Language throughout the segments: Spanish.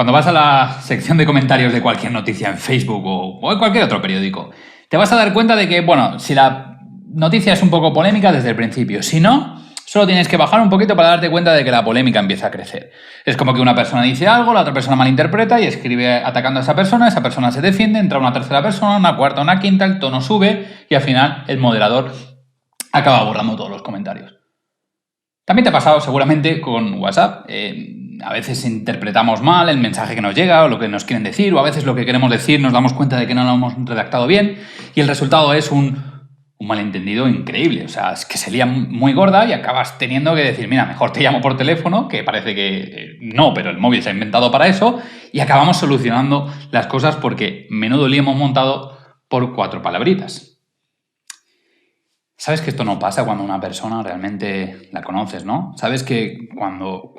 Cuando vas a la sección de comentarios de cualquier noticia en Facebook o en cualquier otro periódico, te vas a dar cuenta de que, bueno, si la noticia es un poco polémica desde el principio, si no, solo tienes que bajar un poquito para darte cuenta de que la polémica empieza a crecer. Es como que una persona dice algo, la otra persona malinterpreta y escribe atacando a esa persona se defiende, entra una tercera persona, una cuarta, una quinta, el tono sube y al final el moderador acaba borrando todos los comentarios. También te ha pasado seguramente con WhatsApp. A veces interpretamos mal el mensaje que nos llega o lo que nos quieren decir, o a veces lo que queremos decir nos damos cuenta de que no lo hemos redactado bien y el resultado es un malentendido increíble. O sea, es que se lía muy gorda y acabas teniendo que decir, mira, mejor te llamo por teléfono, que parece que no, pero el móvil se ha inventado para eso, y acabamos solucionando las cosas porque menudo lío hemos montado por 4 palabritas. Sabes que esto no pasa cuando una persona realmente la conoces, ¿no? Sabes que cuando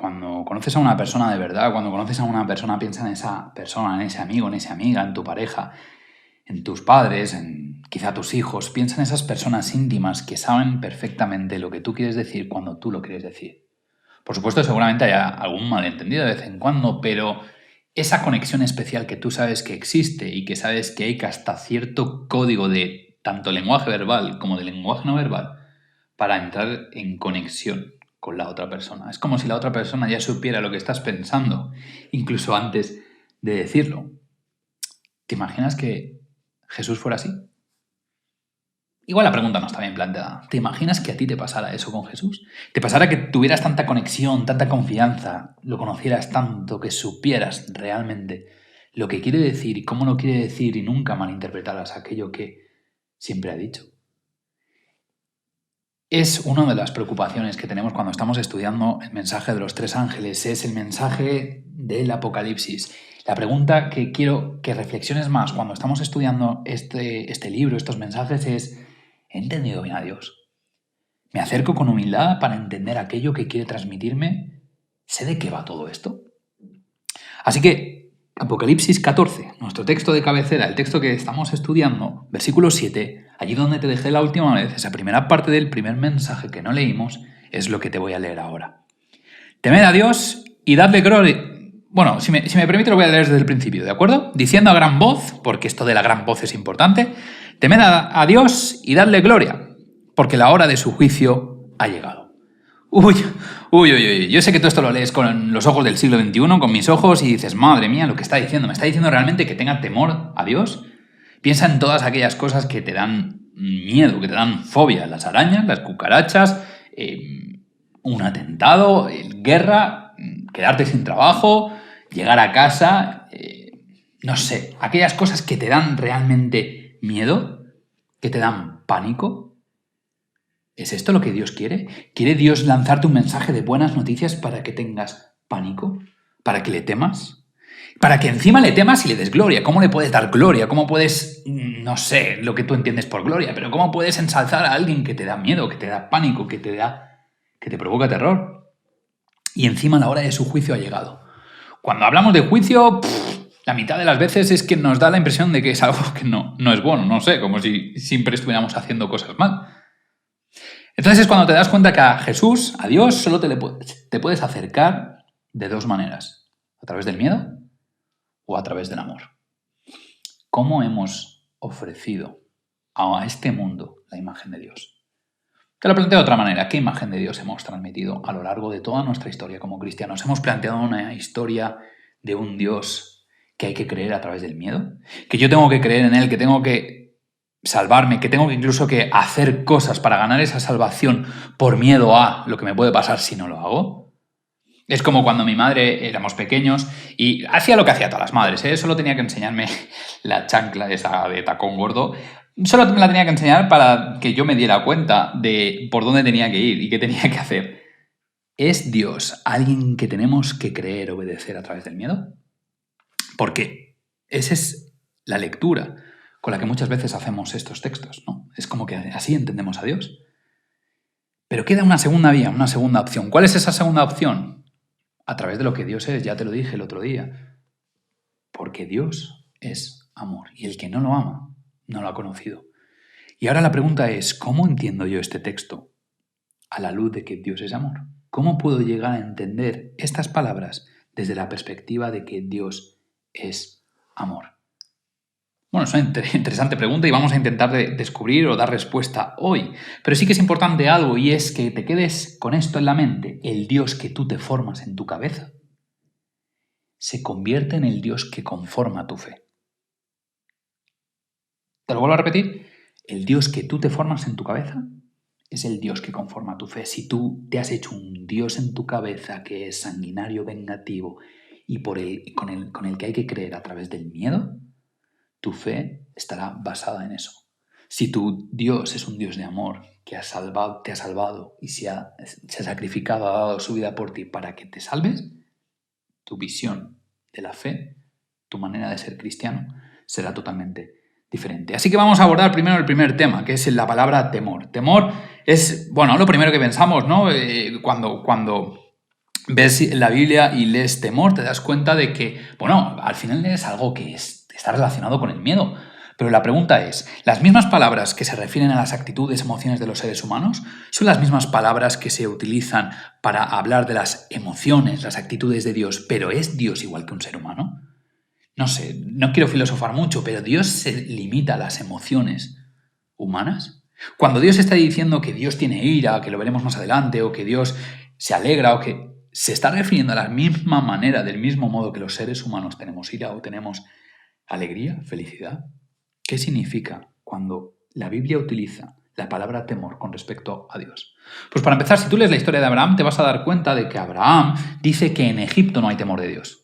conoces a una persona de verdad, cuando conoces a una persona, piensa en esa persona, en ese amigo, en esa amiga, en tu pareja, en tus padres, en quizá tus hijos. Piensa en esas personas íntimas que saben perfectamente lo que tú quieres decir cuando tú lo quieres decir. Por supuesto, seguramente haya algún malentendido de vez en cuando, pero esa conexión especial que tú sabes que existe y que sabes que hay que hasta cierto código de tanto lenguaje verbal como de lenguaje no verbal para entrar en conexión con la otra persona. Es como si la otra persona ya supiera lo que estás pensando, incluso antes de decirlo. ¿Te imaginas que Jesús fuera así? Igual la pregunta no está bien planteada. ¿Te imaginas que a ti te pasara eso con Jesús? ¿Te pasara que tuvieras tanta conexión, tanta confianza, lo conocieras tanto, que supieras realmente lo que quiere decir y cómo lo quiere decir y nunca malinterpretaras aquello que siempre ha dicho? Es una de las preocupaciones que tenemos cuando estamos estudiando el mensaje de los 3 ángeles, es el mensaje del Apocalipsis. La pregunta que quiero que reflexiones más cuando estamos estudiando este libro, estos mensajes, es: ¿he entendido bien a Dios? ¿Me acerco con humildad para entender aquello que quiere transmitirme? ¿Sé de qué va todo esto? Así que, Apocalipsis 14, nuestro texto de cabecera, el texto que estamos estudiando, versículo 7, allí donde te dejé la última vez, esa primera parte del primer mensaje que no leímos, es lo que te voy a leer ahora. Temed a Dios y dadle gloria. Bueno, si me permite lo voy a leer desde el principio, ¿de acuerdo? Diciendo a gran voz, porque esto de la gran voz es importante, temed a Dios y dadle gloria, porque la hora de su juicio ha llegado. Uy, yo sé que tú esto lo lees con los ojos del siglo XXI, con mis ojos, y dices, madre mía, lo que está diciendo. ¿Me está diciendo realmente que tenga temor a Dios? Piensa en todas aquellas cosas que te dan miedo, que te dan fobia. Las arañas, las cucarachas, un atentado, guerra, quedarte sin trabajo, llegar a casa, no sé, aquellas cosas que te dan realmente miedo, que te dan pánico. ¿Es esto lo que Dios quiere? ¿Quiere Dios lanzarte un mensaje de buenas noticias para que tengas pánico? ¿Para que le temas? Para que encima le temas y le des gloria. ¿Cómo le puedes dar gloria? ¿Cómo puedes, no sé, lo que tú entiendes por gloria, pero cómo puedes ensalzar a alguien que te da miedo, que te da pánico, que te provoca terror? Y encima la hora de su juicio ha llegado. Cuando hablamos de juicio, la mitad de las veces es que nos da la impresión de que es algo que no es bueno, no sé, como si siempre estuviéramos haciendo cosas mal. Entonces es cuando te das cuenta que a Jesús, a Dios, solo te puedes acercar de 2 maneras. A través del miedo o a través del amor. ¿Cómo hemos ofrecido a este mundo la imagen de Dios? Te lo planteo de otra manera. ¿Qué imagen de Dios hemos transmitido a lo largo de toda nuestra historia como cristianos? ¿Hemos planteado una historia de un Dios que hay que creer a través del miedo? ¿Que yo tengo que creer en Él, que tengo que salvarme, que tengo incluso que hacer cosas para ganar esa salvación por miedo a lo que me puede pasar si no lo hago? Es como cuando mi madre éramos pequeños y hacía lo que hacía todas las madres, ¿eh? Solo tenía que enseñarme la chancla esa de tacón gordo. Solo me la tenía que enseñar para que yo me diera cuenta de por dónde tenía que ir y qué tenía que hacer. ¿Es Dios alguien que tenemos que creer, obedecer a través del miedo? Porque esa es la lectura con la que muchas veces hacemos estos textos, ¿no? Es como que así entendemos a Dios. Pero queda una segunda vía, una segunda opción. ¿Cuál es esa segunda opción? A través de lo que Dios es, ya te lo dije el otro día. Porque Dios es amor y el que no lo ama, no lo ha conocido. Y ahora la pregunta es, ¿cómo entiendo yo este texto a la luz de que Dios es amor? ¿Cómo puedo llegar a entender estas palabras desde la perspectiva de que Dios es amor? Bueno, es una interesante pregunta y vamos a intentar descubrir o dar respuesta hoy. Pero sí que es importante algo y es que te quedes con esto en la mente. El Dios que tú te formas en tu cabeza se convierte en el Dios que conforma tu fe. Te lo vuelvo a repetir. El Dios que tú te formas en tu cabeza es el Dios que conforma tu fe. Si tú te has hecho un Dios en tu cabeza que es sanguinario, vengativo y con el que hay que creer a través del miedo, tu fe estará basada en eso. Si tu Dios es un Dios de amor que te ha salvado y se ha sacrificado, ha dado su vida por ti para que te salves, tu visión de la fe, tu manera de ser cristiano, será totalmente diferente. Así que vamos a abordar primero el primer tema, que es la palabra temor. Temor es, lo primero que pensamos, ¿no? Cuando ves la Biblia y lees temor, te das cuenta de que, al final es algo que está relacionado con el miedo. Pero la pregunta es, ¿las mismas palabras que se refieren a las actitudes, emociones de los seres humanos son las mismas palabras que se utilizan para hablar de las emociones, las actitudes de Dios? ¿Pero es Dios igual que un ser humano? No sé, no quiero filosofar mucho, pero ¿Dios se limita a las emociones humanas? Cuando Dios está diciendo que Dios tiene ira, que lo veremos más adelante, o que Dios se alegra, o que se está refiriendo a la misma manera, del mismo modo que los seres humanos tenemos ira o tenemos alegría, felicidad. ¿Qué significa cuando la Biblia utiliza la palabra temor con respecto a Dios? Pues para empezar, si tú lees la historia de Abraham, te vas a dar cuenta de que Abraham dice que en Egipto no hay temor de Dios.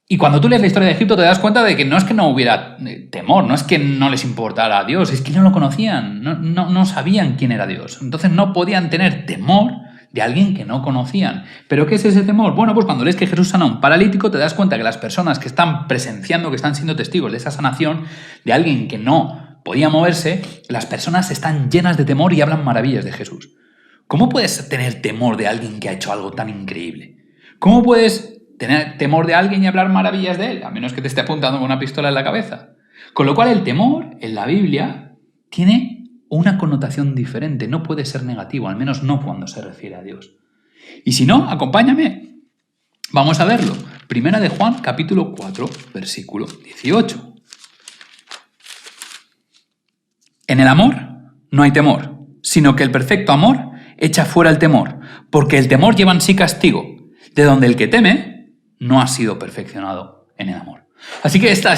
Y cuando tú lees la historia de Egipto te das cuenta de que no es que no hubiera temor, no es que no les importara a Dios, es que no lo conocían, no sabían quién era Dios. Entonces no podían tener temor de alguien que no conocían. ¿Pero qué es ese temor? Bueno, pues cuando lees que Jesús sana a un paralítico te das cuenta que las personas que están presenciando, que están siendo testigos de esa sanación, de alguien que no podía moverse, las personas están llenas de temor y hablan maravillas de Jesús. ¿Cómo puedes tener temor de alguien que ha hecho algo tan increíble? ¿Cómo puedes tener temor de alguien y hablar maravillas de él, a menos que te esté apuntando con una pistola en la cabeza? Con lo cual el temor en la Biblia tiene una connotación diferente, no puede ser negativo, al menos no cuando se refiere a Dios. Y si no, acompáñame. Vamos a verlo. Primera de Juan, capítulo 4, versículo 18. En el amor no hay temor, sino que el perfecto amor echa fuera el temor, porque el temor lleva en sí castigo, de donde el que teme no ha sido perfeccionado en el amor. Así que esta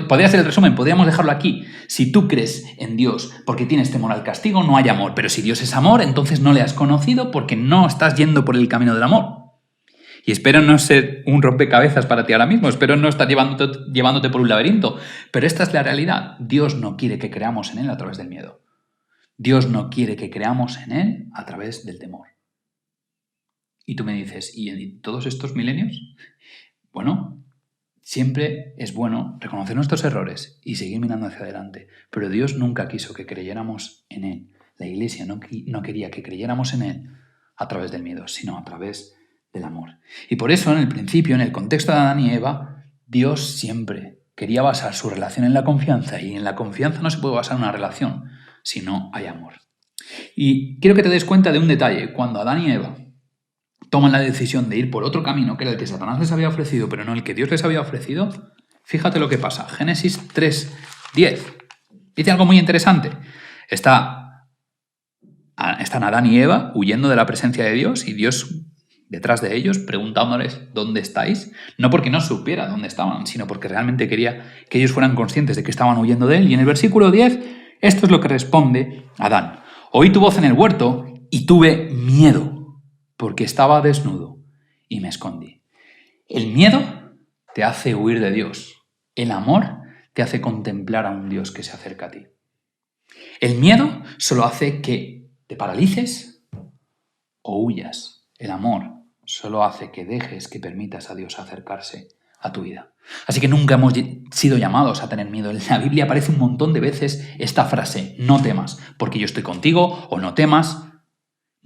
podría ser el resumen, podríamos dejarlo aquí. Si tú crees en Dios porque tienes temor al castigo, no hay amor. Pero si Dios es amor, entonces no le has conocido porque no estás yendo por el camino del amor. Y espero no ser un rompecabezas para ti ahora mismo, espero no estar llevándote por un laberinto. Pero esta es la realidad. Dios no quiere que creamos en Él a través del miedo. Dios no quiere que creamos en Él a través del temor. Y tú me dices, ¿y en todos estos milenios? Bueno, siempre es bueno reconocer nuestros errores y seguir mirando hacia adelante, pero Dios nunca quiso que creyéramos en Él. La Iglesia no quería que creyéramos en Él a través del miedo, sino a través del amor. Y por eso, en el principio, en el contexto de Adán y Eva, Dios siempre quería basar su relación en la confianza, y en la confianza no se puede basar una relación si no hay amor. Y quiero que te des cuenta de un detalle. Cuando Adán y Eva toman la decisión de ir por otro camino, que era el que Satanás les había ofrecido, pero no el que Dios les había ofrecido, fíjate lo que pasa. Génesis 3:10. Dice algo muy interesante. Están Adán y Eva huyendo de la presencia de Dios y Dios detrás de ellos preguntándoles ¿dónde estáis? No porque no supiera dónde estaban, sino porque realmente quería que ellos fueran conscientes de que estaban huyendo de él. Y en el versículo 10, esto es lo que responde Adán. Oí tu voz en el huerto y tuve miedo, porque estaba desnudo y me escondí. El miedo te hace huir de Dios. El amor te hace contemplar a un Dios que se acerca a ti. El miedo solo hace que te paralices o huyas. El amor solo hace que dejes, que permitas a Dios acercarse a tu vida. Así que nunca hemos sido llamados a tener miedo. En la Biblia aparece un montón de veces esta frase, no temas, porque yo estoy contigo, o no temas.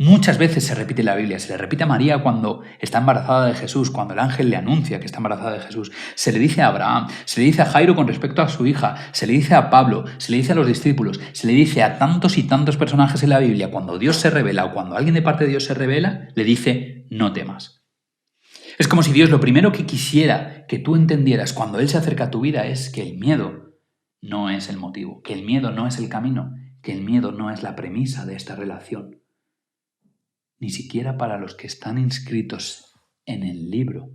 Muchas veces se repite en la Biblia, se le repite a María cuando está embarazada de Jesús, cuando el ángel le anuncia que está embarazada de Jesús. Se le dice a Abraham, se le dice a Jairo con respecto a su hija, se le dice a Pablo, se le dice a los discípulos, se le dice a tantos y tantos personajes en la Biblia. Cuando Dios se revela o cuando alguien de parte de Dios se revela, le dice, no temas. Es como si Dios lo primero que quisiera que tú entendieras cuando Él se acerca a tu vida es que el miedo no es el motivo, que el miedo no es el camino, que el miedo no es la premisa de esta relación. Ni siquiera para los que están inscritos en el libro,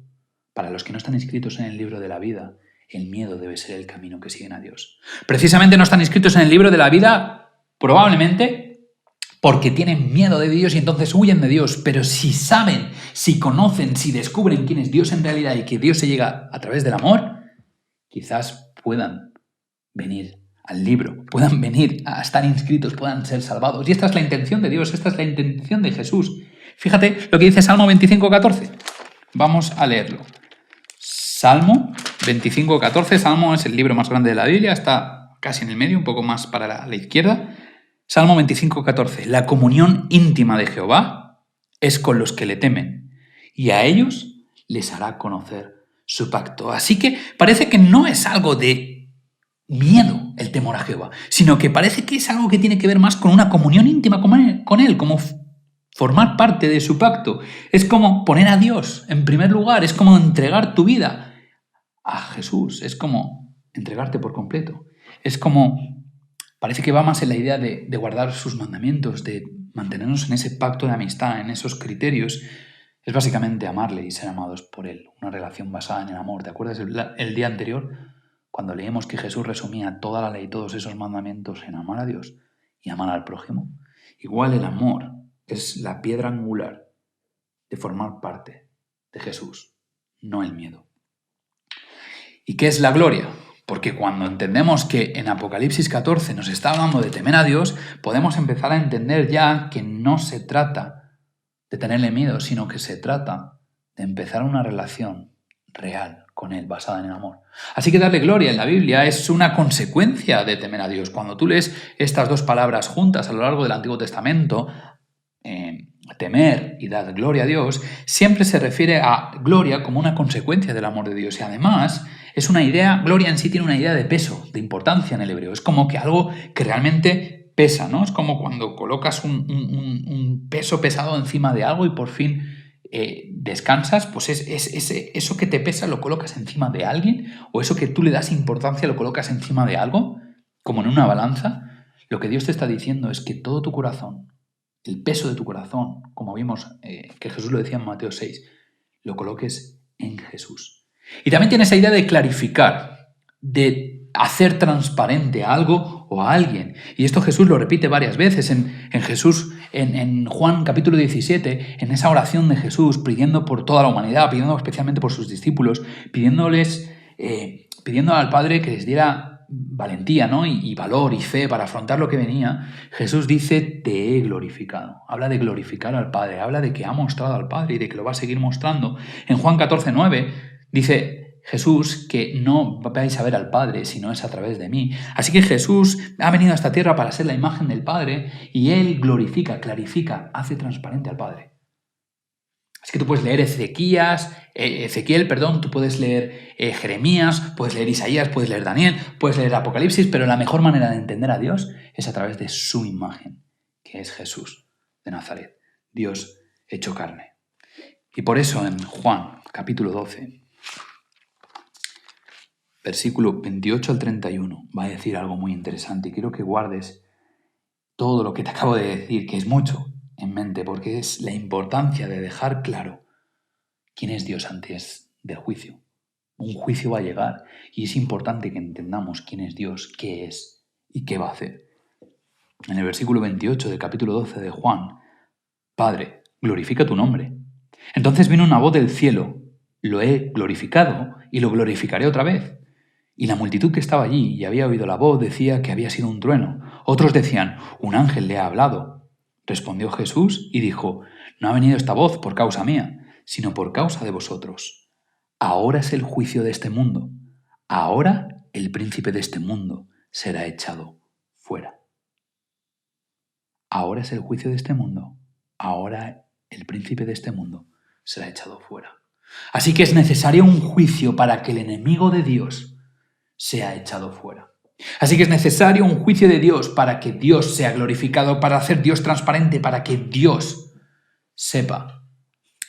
para los que no están inscritos en el libro de la vida, el miedo debe ser el camino que siguen a Dios. Precisamente no están inscritos en el libro de la vida, probablemente porque tienen miedo de Dios y entonces huyen de Dios. Pero si saben, si conocen, si descubren quién es Dios en realidad y que Dios se llega a través del amor, quizás puedan venir al libro, puedan venir a estar inscritos, puedan ser salvados. Y esta es la intención de Dios, esta es la intención de Jesús. Fíjate lo que dice Salmo 25:14. Vamos a leerlo. Salmo 25:14. Salmo es el libro más grande de la Biblia, está casi en el medio, un poco más para la izquierda. Salmo 25:14. La comunión íntima de Jehová es con los que le temen, y a ellos les hará conocer su pacto. Así que parece que no es algo de miedo el temor a Jehová, sino que parece que es algo que tiene que ver más con una comunión íntima con Él, como formar parte de su pacto. Es como poner a Dios en primer lugar, es como entregar tu vida a Jesús, es como entregarte por completo. Es como, parece que va más en la idea de guardar sus mandamientos, de mantenernos en ese pacto de amistad, en esos criterios. Es básicamente amarle y ser amados por Él, una relación basada en el amor. ¿Te acuerdas el día anterior cuando leímos que Jesús resumía toda la ley, todos esos mandamientos en amar a Dios y amar al prójimo? Igual el amor es la piedra angular de formar parte de Jesús, no el miedo. ¿Y qué es la gloria? Porque cuando entendemos que en Apocalipsis 14 nos está hablando de temer a Dios, podemos empezar a entender ya que no se trata de tenerle miedo, sino que se trata de empezar una relación real con Él, basada en el amor. Así que darle gloria en la Biblia es una consecuencia de temer a Dios. Cuando tú lees estas dos palabras juntas a lo largo del Antiguo Testamento, temer y dar gloria a Dios, siempre se refiere a gloria como una consecuencia del amor de Dios. Y además es una idea, gloria en sí tiene una idea de peso, de importancia en el hebreo. Es como que algo que realmente pesa, ¿no? Es como cuando colocas un peso pesado encima de algo y por fin descansas, pues eso que te pesa lo colocas encima de alguien, o eso que tú le das importancia lo colocas encima de algo, como en una balanza. Lo que Dios te está diciendo es que todo tu corazón, el peso de tu corazón, como vimos que Jesús lo decía en Mateo 6, lo coloques en Jesús. Y también tiene esa idea de clarificar, de hacer transparente a algo o a alguien. Y esto Jesús lo repite varias veces en Juan capítulo 17, en esa oración de Jesús, pidiendo por toda la humanidad, pidiendo especialmente por sus discípulos, pidiendo al Padre que les diera valentía, ¿no? y valor y fe para afrontar lo que venía. Jesús dice, te he glorificado. Habla de glorificar al Padre, habla de que ha mostrado al Padre y de que lo va a seguir mostrando. En Juan 14:9 dice Jesús que no vais a ver al Padre si no es a través de mí. Así que Jesús ha venido a esta tierra para ser la imagen del Padre y Él glorifica, clarifica, hace transparente al Padre. Así que tú puedes leer Ezequiel, tú puedes leer Jeremías, puedes leer Isaías, puedes leer Daniel, puedes leer Apocalipsis, pero la mejor manera de entender a Dios es a través de su imagen, que es Jesús de Nazaret, Dios hecho carne. Y por eso en Juan, capítulo 12, versículo 28 al 31, va a decir algo muy interesante y quiero que guardes todo lo que te acabo de decir, que es mucho, en mente, porque es la importancia de dejar claro quién es Dios antes del juicio. Un juicio va a llegar y es importante que entendamos quién es Dios, qué es y qué va a hacer. En el versículo 28 del capítulo 12 de Juan, Padre, glorifica tu nombre. Entonces vino una voz del cielo, lo he glorificado y lo glorificaré otra vez. Y la multitud que estaba allí y había oído la voz decía que había sido un trueno. Otros decían, un ángel le ha hablado. Respondió Jesús y dijo, no ha venido esta voz por causa mía, sino por causa de vosotros. Ahora es el juicio de este mundo. Ahora el príncipe de este mundo será echado fuera. Ahora es el juicio de este mundo. Ahora el príncipe de este mundo será echado fuera. Así que es necesario un juicio para que el enemigo de Dios sea echado fuera. Así que es necesario un juicio de Dios para que Dios sea glorificado, para hacer Dios transparente, para que Dios sepa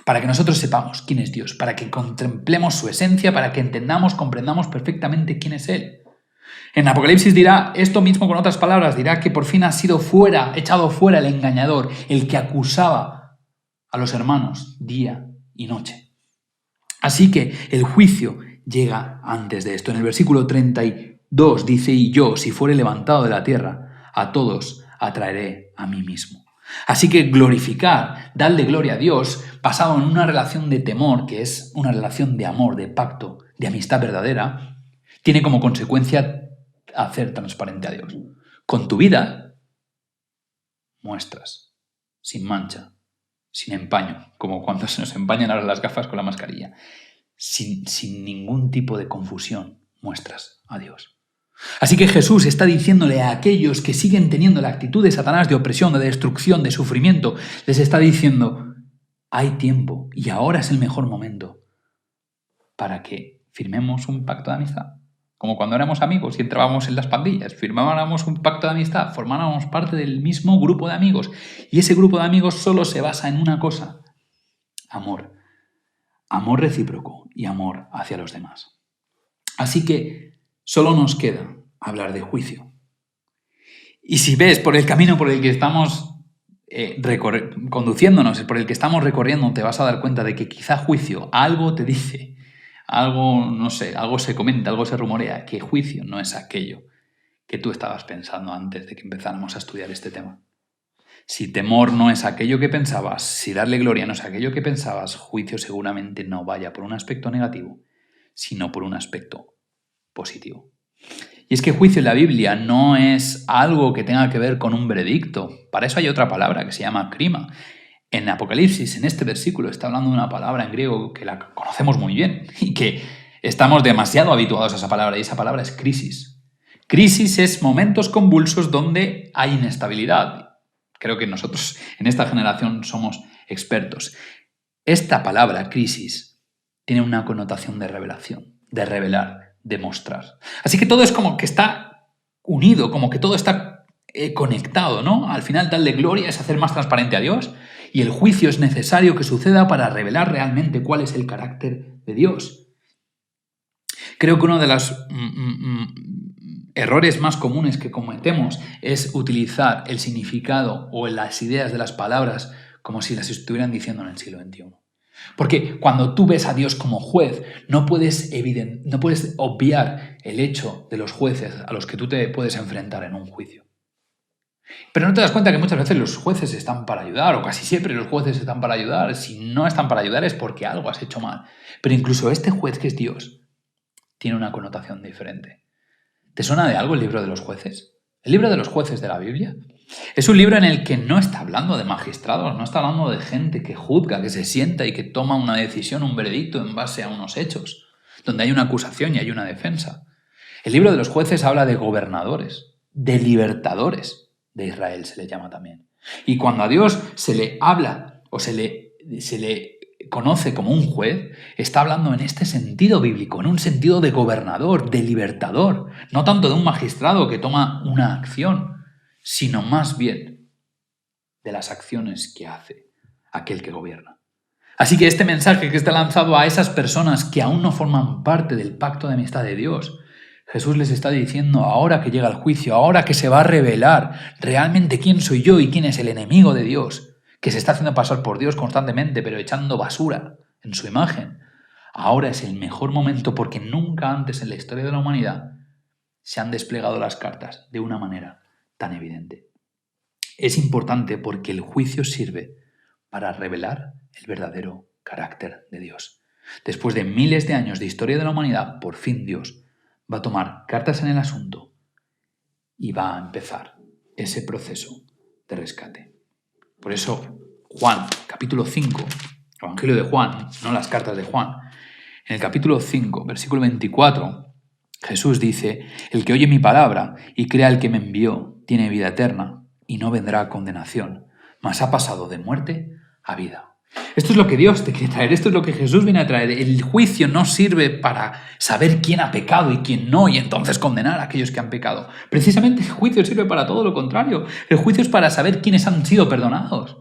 para que nosotros sepamos quién es Dios, para que contemplemos su esencia, para que comprendamos perfectamente quién es Él. En Apocalipsis dirá esto mismo con otras palabras, dirá que por fin ha sido echado fuera el engañador, el que acusaba a los hermanos día y noche. Así que el juicio llega antes de esto. En el versículo 32 dice, y yo, si fuere levantado de la tierra, a todos atraeré a mí mismo. Así que glorificar, darle gloria a Dios, basado en una relación de temor, que es una relación de amor, de pacto, de amistad verdadera, tiene como consecuencia hacer transparente a Dios. Con tu vida muestras, sin mancha, sin empaño, como cuando se nos empañan ahora las gafas con la mascarilla, sin ningún tipo de confusión, muestras a Dios. Así que Jesús está diciéndole a aquellos que siguen teniendo la actitud de Satanás, de opresión, de destrucción, de sufrimiento, les está diciendo, hay tiempo y ahora es el mejor momento para que firmemos un pacto de amistad. Como cuando éramos amigos y entrábamos en las pandillas, firmábamos un pacto de amistad, formábamos parte del mismo grupo de amigos. Y ese grupo de amigos solo se basa en una cosa: amor. Amor recíproco y amor hacia los demás. Así que solo nos queda hablar de juicio. Y si ves por el camino por el que estamos conduciéndonos, por el que estamos recorriendo, te vas a dar cuenta de que quizá juicio algo te dice, algo, no sé, algo se comenta, algo se rumorea, que juicio no es aquello que tú estabas pensando antes de que empezáramos a estudiar este tema. Si temor no es aquello que pensabas, si darle gloria no es aquello que pensabas, juicio seguramente no vaya por un aspecto negativo, sino por un aspecto positivo. Y es que juicio en la Biblia no es algo que tenga que ver con un veredicto. Para eso hay otra palabra que se llama crima. En Apocalipsis, en este versículo, está hablando de una palabra en griego que la conocemos muy bien y que estamos demasiado habituados a esa palabra, y esa palabra es crisis. Crisis es momentos convulsos donde hay inestabilidad. Creo que nosotros en esta generación somos expertos. Esta palabra, crisis, tiene una connotación de revelación, de revelar, de mostrar. Así que todo es como que está unido, como que todo está conectado, ¿no? Al final, darle gloria es hacer más transparente a Dios, y el juicio es necesario que suceda para revelar realmente cuál es el carácter de Dios. Creo que uno de los errores más comunes que cometemos es utilizar el significado o las ideas de las palabras como si las estuvieran diciendo en el siglo XXI. Porque cuando tú ves a Dios como juez, no puedes obviar el hecho de los jueces a los que tú te puedes enfrentar en un juicio. Pero no te das cuenta que muchas veces los jueces están para ayudar, o casi siempre los jueces están para ayudar. Si no están para ayudar es porque algo has hecho mal. Pero incluso este juez, que es Dios, tiene una connotación diferente. ¿Te suena de algo el libro de los jueces? El libro de los jueces de la Biblia es un libro en el que no está hablando de magistrados, no está hablando de gente que juzga, que se sienta y que toma una decisión, un veredicto en base a unos hechos, donde hay una acusación y hay una defensa. El libro de los jueces habla de gobernadores, de libertadores de Israel, se le llama también. Y cuando a Dios se le habla o se le conoce como un juez, está hablando en este sentido bíblico, en un sentido de gobernador, de libertador, no tanto de un magistrado que toma una acción, sino más bien de las acciones que hace aquel que gobierna. Así que este mensaje que está lanzado a esas personas que aún no forman parte del pacto de amistad de Dios, Jesús les está diciendo, ahora que llega el juicio, ahora que se va a revelar realmente quién soy yo y quién es el enemigo de Dios, que se está haciendo pasar por Dios constantemente, pero echando basura en su imagen, ahora es el mejor momento, porque nunca antes en la historia de la humanidad se han desplegado las cartas de una manera tan evidente. Es importante porque el juicio sirve para revelar el verdadero carácter de Dios. Después de miles de años de historia de la humanidad, por fin Dios va a tomar cartas en el asunto y va a empezar ese proceso de rescate. Por eso, Juan, capítulo 5, Evangelio de Juan, no las cartas de Juan, en el capítulo 5, versículo 24, Jesús dice, el que oye mi palabra y crea al que me envió tiene vida eterna y no vendrá a condenación, mas ha pasado de muerte a vida. Esto es lo que Dios te quiere traer, esto es lo que Jesús viene a traer. El juicio no sirve para saber quién ha pecado y quién no, y entonces condenar a aquellos que han pecado. Precisamente el juicio sirve para todo lo contrario. El juicio es para saber quiénes han sido perdonados.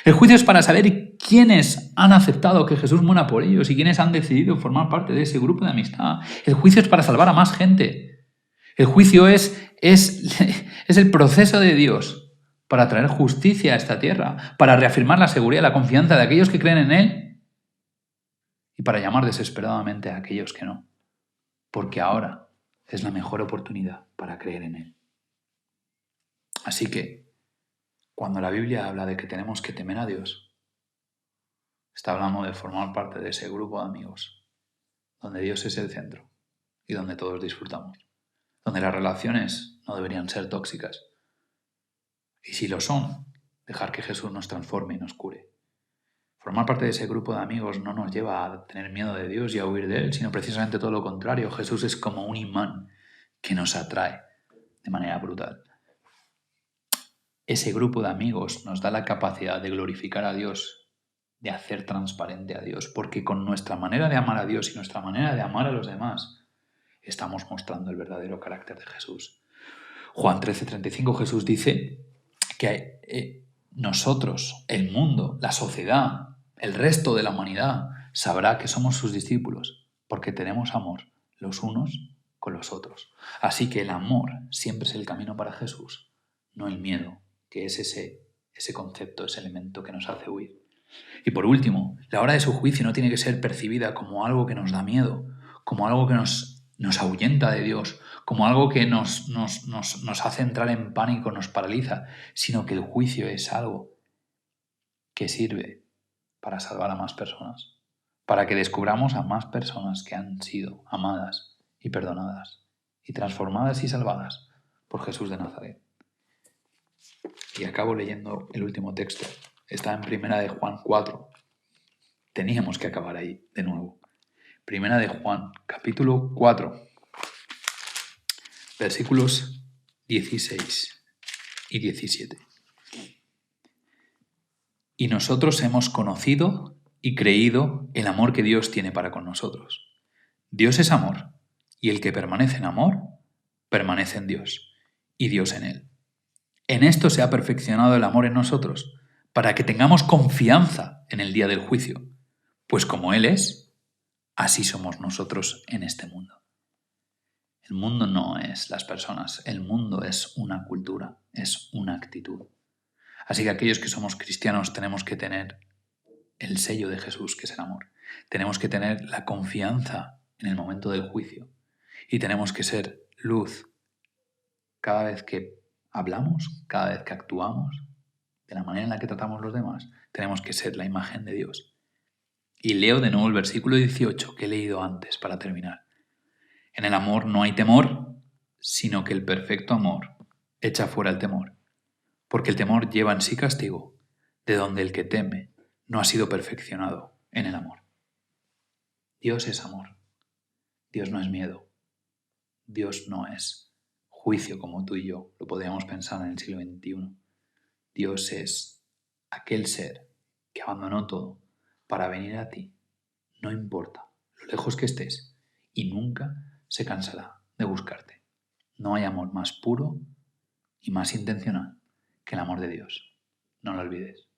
El juicio es para saber quiénes han aceptado que Jesús muera por ellos y quiénes han decidido formar parte de ese grupo de amistad. El juicio es para salvar a más gente. El juicio es el proceso de Dios para traer justicia a esta tierra, para reafirmar la seguridad y la confianza de aquellos que creen en Él y para llamar desesperadamente a aquellos que no, porque ahora es la mejor oportunidad para creer en Él. Así que, cuando la Biblia habla de que tenemos que temer a Dios, está hablando de formar parte de ese grupo de amigos, donde Dios es el centro y donde todos disfrutamos, donde las relaciones no deberían ser tóxicas. Y si lo son, dejar que Jesús nos transforme y nos cure. Formar parte de ese grupo de amigos no nos lleva a tener miedo de Dios y a huir de Él, sino precisamente todo lo contrario. Jesús es como un imán que nos atrae de manera brutal. Ese grupo de amigos nos da la capacidad de glorificar a Dios, de hacer transparente a Dios, porque con nuestra manera de amar a Dios y nuestra manera de amar a los demás, estamos mostrando el verdadero carácter de Jesús. Juan 13:35, Jesús dice que nosotros, el mundo, la sociedad, el resto de la humanidad, sabrá que somos sus discípulos, porque tenemos amor los unos con los otros. Así que el amor siempre es el camino para Jesús, no el miedo, que es ese concepto, ese elemento que nos hace huir. Y por último, la hora de su juicio no tiene que ser percibida como algo que nos da miedo, como algo que nos ahuyenta de Dios, como algo que nos hace entrar en pánico, nos paraliza, sino que el juicio es algo que sirve para salvar a más personas, para que descubramos a más personas que han sido amadas y perdonadas y transformadas y salvadas por Jesús de Nazaret. Y acabo leyendo el último texto. Está en Primera de Juan 4. Teníamos que acabar ahí de nuevo. Primera de Juan, capítulo 4, versículos 16 y 17. Y nosotros hemos conocido y creído el amor que Dios tiene para con nosotros. Dios es amor, y el que permanece en amor, permanece en Dios, y Dios en él. En esto se ha perfeccionado el amor en nosotros, para que tengamos confianza en el día del juicio, pues como Él es, así somos nosotros en este mundo. El mundo no es las personas, el mundo es una cultura, es una actitud. Así que aquellos que somos cristianos tenemos que tener el sello de Jesús, que es el amor. Tenemos que tener la confianza en el momento del juicio y tenemos que ser luz cada vez que hablamos, cada vez que actuamos, de la manera en la que tratamos a los demás, tenemos que ser la imagen de Dios. Y leo de nuevo el versículo 18 que he leído antes para terminar. En el amor no hay temor, sino que el perfecto amor echa fuera el temor, porque el temor lleva en sí castigo, de donde el que teme no ha sido perfeccionado en el amor. Dios es amor. Dios no es miedo. Dios no es juicio como tú y yo lo podríamos pensar en el siglo XXI. Dios es aquel ser que abandonó todo para venir a ti, no importa lo lejos que estés, y nunca se cansará de buscarte. No hay amor más puro y más intencional que el amor de Dios. No lo olvides.